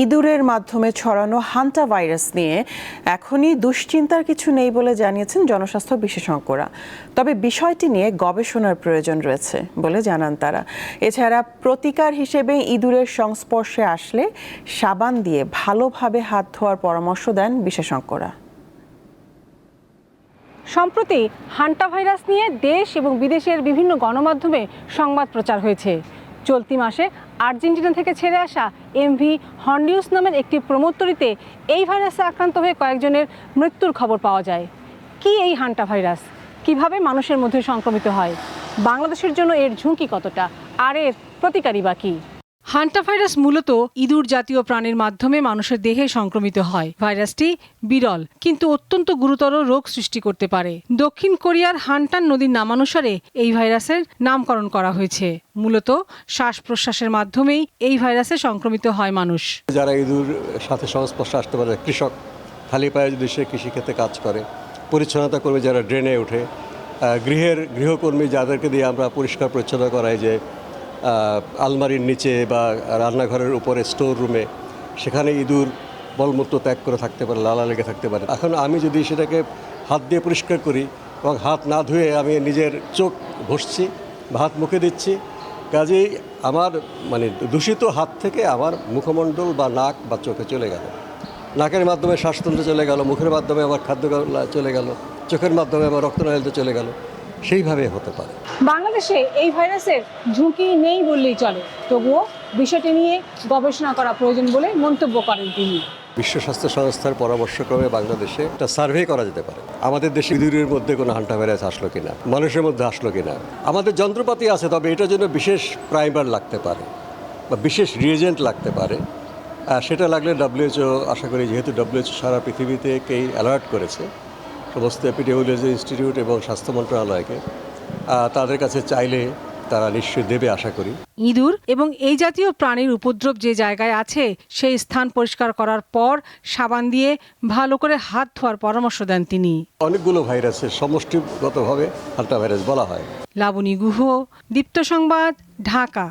ইঁদুরের মাধ্যমে ছড়ানো হান্টা ভাইরাস নিয়ে এখনই দুশ্চিন্তার কিছু নেই বলে জানিয়েছেন জনস্বাস্থ্য বিশেষজ্ঞরা। তবে বিষয়টি নিয়ে গবেষণার প্রয়োজন রয়েছে বলে জানান তারা। এছাড়া প্রতিকার হিসেবে ইঁদুরের সংস্পর্শে আসলে সাবান দিয়ে ভালোভাবে হাত ধোয়ার পরামর্শ দেন বিশেষজ্ঞরা। সম্প্রতি হান্টা ভাইরাস নিয়ে দেশ এবং বিদেশের বিভিন্ন গণমাধ্যমে সংবাদ প্রচার হয়েছে। চলতি মাসে আর্জেন্টিনা থেকে ছেড়ে আসা এমভি হন্ডিউস নামের একটি প্রমোত্তরিতে এই ভাইরাসে আক্রান্ত হয়ে কয়েকজনের মৃত্যুর খবর পাওয়া যায়। কি এই হান্টা ভাইরাস, কিভাবে মানুষের মধ্যে সংক্রমিত হয়, বাংলাদেশের জন্য এর ঝুঁকি কতটা, আর এর প্রতিকারই বা কী? হান্টা ভাইরাস মূলত ইঁদুর জাতীয় প্রাণীর মাধ্যমে মানুষের দেহে সংক্রমিত হয়। ভাইরাসটি বিরল কিন্তু অত্যন্ত গুরুতর রোগ সৃষ্টি করতে পারে। দক্ষিণ কোরিয়ার হান্টান নদীর নামানুসারে এই ভাইরাসের নামকরণ করা হয়েছে। মূলত শ্বাস প্রশ্বাসের মাধ্যমেই এই ভাইরাসে সংক্রমিত হয় মানুষ। যারা ইঁদুর সাথে সংস্পর্শে আসতে পারে, কৃষক খালি পায়ে যদি সে কৃষিক্ষেত্রে কাজ করে, পরিচ্ছন্নতা কর্মী যারা ড্রেনে ওঠে, গৃহকর্মী যাদেরকে দিয়ে আমরা পরিষ্কার পরিচ্ছন্ন করাই, যে আলমারির নিচে বা রান্নাঘরের উপরে স্টোর রুমে, সেখানে ইঁদুর মলমূত্র ত্যাগ করে থাকতে পারে, লালা লেগে থাকতে পারে। এখন আমি যদি সেটাকে হাত দিয়ে পরিষ্কার করি এবং হাত না ধুয়ে আমি নিজের চোখ ঘষছি বা হাত মুখে দিচ্ছি, কাজেই আমার দূষিত হাত থেকে আমার মুখমণ্ডল বা নাক বা চোখে চলে গেল, নাকের মাধ্যমে শ্বাসতন্ত্রে চলে গেল, মুখের মাধ্যমে আমার খাদ্য চলে গেল, চোখের মাধ্যমে আমার রক্তনালীতে চলে গেল, সেইভাবে হতে পারে। বাংলাদেশে এই ভাইরাসের ঝুঁকি নেই বললেই চলে, তবুও বিষয়টি নিয়ে গবেষণা করা প্রয়োজন বলে মন্তব্য করেন তিনি। বিশ্ব স্বাস্থ্য সংস্থার পরামর্শক্রমে বাংলাদেশে একটা সার্ভে করা যেতে পারে, আমাদের দেশে ইঁদুরের মধ্যে কোনো হান্টা ভাইরাস আসলো কিনা, মানুষের মধ্যে আসলো কিনা। আমাদের যন্ত্রপাতি আছে, তবে এটার জন্য বিশেষ প্রাইমার লাগতে পারে বা বিশেষ রিয়েজেন্ট লাগতে পারে। সেটা লাগলে WHO, আশা করি যেহেতু WHO সারা পৃথিবীতেকেই অ্যালার্ট করেছে, সমস্ত এপিডেমিওলজি ইনস্টিটিউট এবং স্বাস্থ্য মন্ত্রণালয়কে, তাদের কাছে চাইলে তারা নিশ্চয়ই দেবে আশা করি। ইঁদুর এবং এই জাতীয় প্রাণীর উপদ্রব যে জায়গায় আছে সেই স্থান পরিষ্কার করার পর সাবান দিয়ে ভালো করে হাত ধোয়ার পরামর্শ দেন তিনি। অনেকগুলো ভাইরাসের সমষ্টিগতভাবে হান্টা ভাইরাস বলা হয়। লাবণী গুহ, দীপ্ত সংবাদ, ঢাকা।